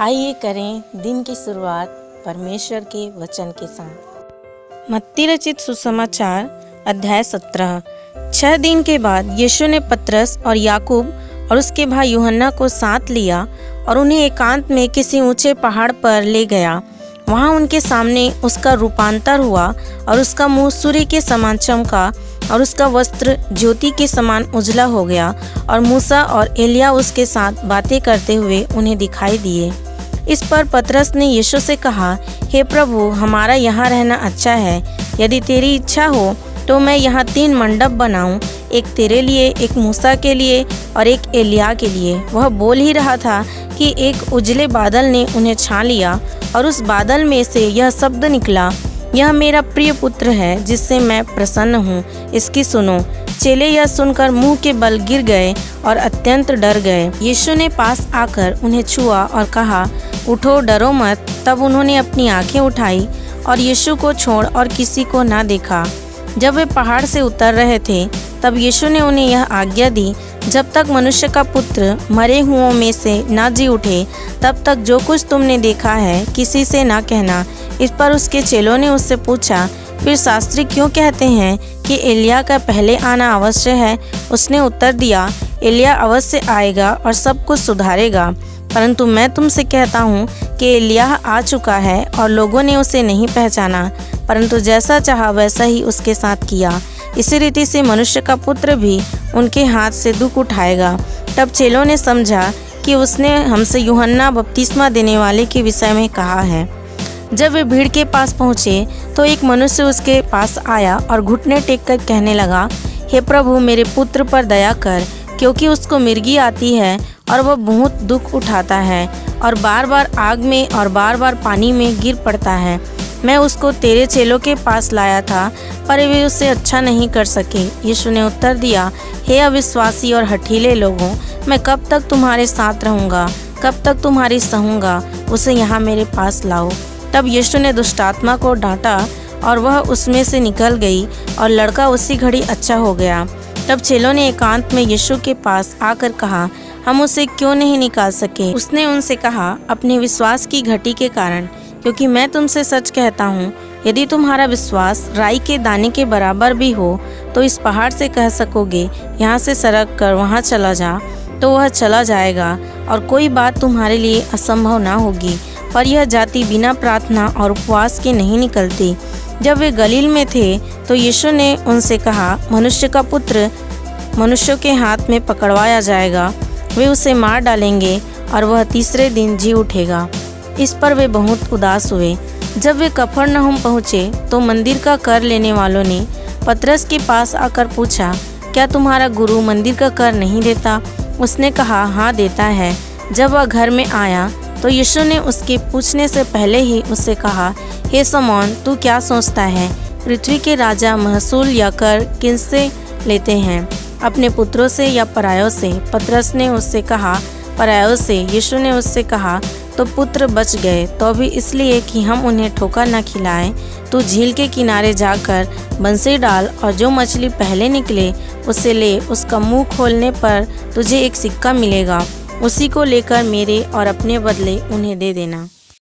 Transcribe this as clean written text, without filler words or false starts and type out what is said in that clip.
आइए करें दिन की शुरुआत परमेश्वर के वचन के साथ। मत्ती रचित सुसमाचार अध्याय 17। 6 दिन के बाद यीशु ने पतरस और याकूब और उसके भाई यूहन्ना को साथ लिया और उन्हें एकांत में किसी ऊंचे पहाड़ पर ले गया। वहां उनके सामने उसका रूपांतर हुआ और उसका मुंह सूर्य के समान चमका और उसका वस्त्र ज्योति के समान उजला हो गया और मूसा और एलिया उसके साथ बातें करते हुए उन्हें दिखाई दिए। इस पर पतरस ने यीशु से कहा, हे प्रभु, हमारा यहाँ रहना अच्छा है। यदि तेरी इच्छा हो तो मैं यहाँ 3 मंडप बनाऊं, एक तेरे लिए, एक मूसा के लिए और एक एलिया के लिए। वह बोल ही रहा था कि एक उजले बादल ने उन्हें छा लिया और उस बादल में से यह शब्द निकला, यह मेरा प्रिय पुत्र है जिससे मैं प्रसन्न हूँ, इसकी सुनो। चेले यह सुनकर मुंह के बल गिर गए और अत्यंत डर गए। यीशु ने पास आकर उन्हें छुआ और कहा, उठो, डरो मत। तब उन्होंने अपनी आंखें उठाई और यीशु को छोड़ और किसी को ना देखा। जब वे पहाड़ से उतर रहे थे तब यीशु ने उन्हें यह आज्ञा दी, जब तक मनुष्य का पुत्र मरे हुओं में से ना जी उठे तब तक जो कुछ तुमने देखा है किसी से ना कहना। इस पर उसके चेलों ने उससे पूछा, फिर शास्त्री क्यों कहते हैं कि एलिया का पहले आना अवश्य है? उसने उत्तर दिया, एलिया अवश्य आएगा और सब कुछ सुधारेगा। परंतु मैं तुमसे कहता हूँ कि एलिया आ चुका है और लोगों ने उसे नहीं पहचाना, परंतु जैसा चाहा वैसा ही उसके साथ किया। इसी रीति से मनुष्य का पुत्र भी उनके हाथ से दुख उठाएगा। तब चेलों ने समझा कि उसने हमसे यूहन्ना बपतिस्मा देने वाले के विषय में कहा है। जब वे भीड़ के पास पहुँचे तो एक मनुष्य उसके पास आया और घुटने टेक कर कहने लगा, हे प्रभु, मेरे पुत्र पर दया कर, क्योंकि उसको मिर्गी आती है और वह बहुत दुख उठाता है और बार बार आग में और बार बार पानी में गिर पड़ता है। मैं उसको तेरे चेलों के पास लाया था पर वे उससे अच्छा नहीं कर सके। यीशु ने उत्तर दिया, हे अविश्वासी और हठीले लोगों, मैं कब तक तुम्हारे साथ रहूँगा, कब तक तुम्हारी सहूँगा? उसे यहाँ मेरे पास लाओ। तब यीशु ने दुष्टात्मा को डांटा और वह उसमें से निकल गई और लड़का उसी घड़ी अच्छा हो गया। तब चेलों ने एकांत में यीशु के पास आकर कहा, हम उसे क्यों नहीं निकाल सके? उसने उनसे कहा, अपने विश्वास की घटी के कारण, क्योंकि मैं तुमसे सच कहता हूँ, यदि तुम्हारा विश्वास राई के दाने के बराबर भी हो तो इस पहाड़ से कह सकोगे, यहाँ से सरक कर वहाँ चला जा, तो वह चला जाएगा और कोई बात तुम्हारे लिए असंभव ना होगी। पर यह जाति बिना प्रार्थना और उपवास के नहीं निकलती। जब वे गलील में थे तो यीशु ने उनसे कहा, मनुष्य का पुत्र मनुष्यों के हाथ में पकड़वाया जाएगा, वे उसे मार डालेंगे और वह तीसरे दिन जी उठेगा। इस पर वे बहुत उदास हुए। जब वे कफरनहूम पहुँचे तो मंदिर का कर लेने वालों ने पतरस के पास आकर पूछा, क्या तुम्हारा गुरु मंदिर का कर नहीं देता? उसने कहा, हाँ देता है। जब वह घर में आया तो यीशु ने उसके पूछने से पहले ही उससे कहा, हे शमौन, तू क्या सोचता है? पृथ्वी के राजा महसूल या कर किनसे लेते हैं, अपने पुत्रों से या परायों से? पतरस ने उससे कहा, परायों से। यीशु ने उससे कहा, तो पुत्र बच गए तो भी इसलिए कि हम उन्हें ठोकर न खिलाएं। तू झील के किनारे जाकर बंसी डाल और जो मछली पहले निकले उसे ले, उसका मुंह खोलने पर तुझे एक सिक्का मिलेगा, उसी को लेकर मेरे और अपने बदले उन्हें दे देना।